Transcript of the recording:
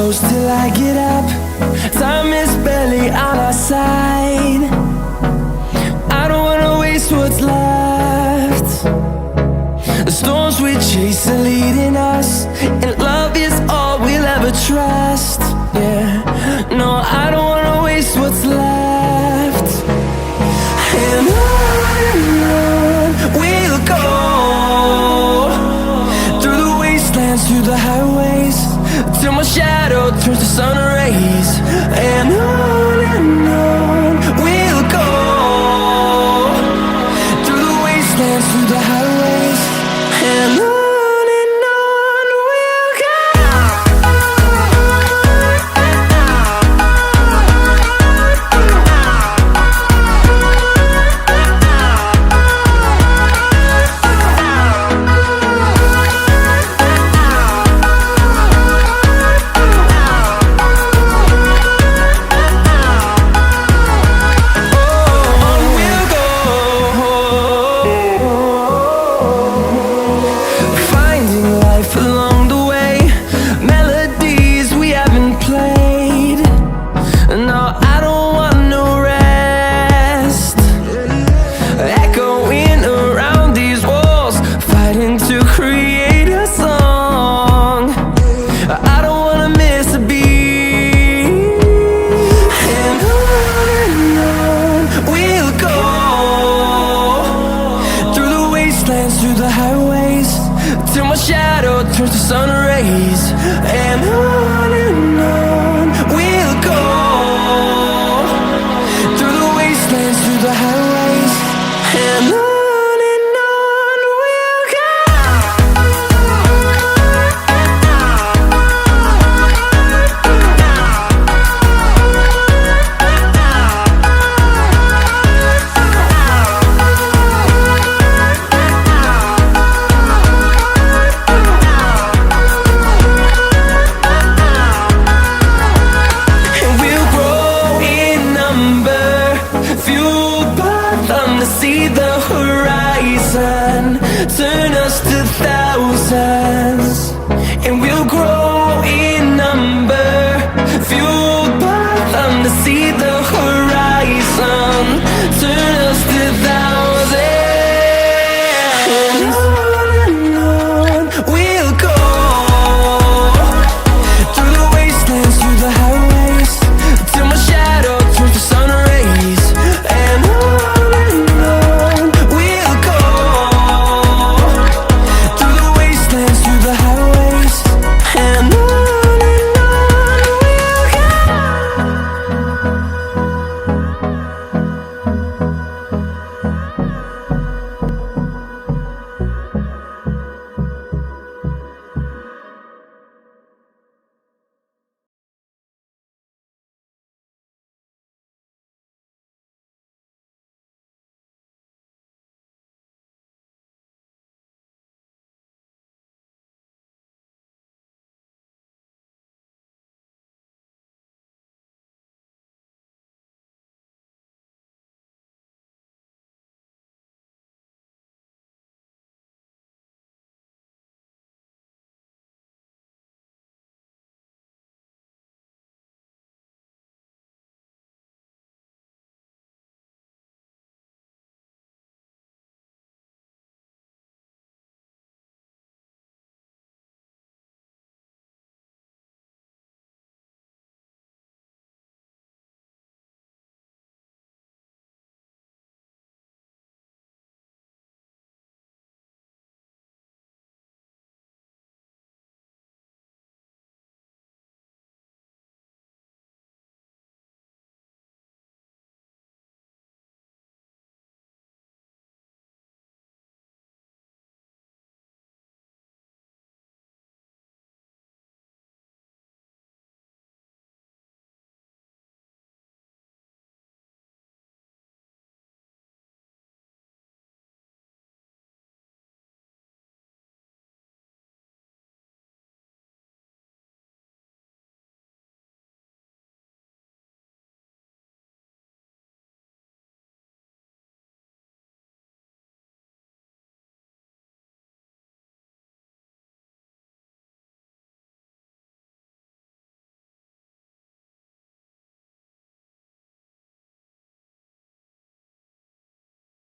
close till I get up. Time is barely on our side. I don't wanna waste what's left. The storms we chase are leading us, and love is all we'll ever trust. Yeah, no, I don't wanna waste what's left. And on we'll go, through the wastelands, through the highways, till my shadow turns to sun rays. And on we'll go, through the wastelands, through the highways, and on we'll go. Along the way, melodies we haven't played. No, I don't want no rest. Echoing around these walls, fighting to create a song. I don't wanna miss a beat. And on we'll go, through the wastelands, through the highways, till my shadow turns to sun rays. And on we'll go, through the wastelands, through the highways, and on we'll go. See the horizon, turn us to thousands, and we'll grow in number, fueled by them to see the horizon.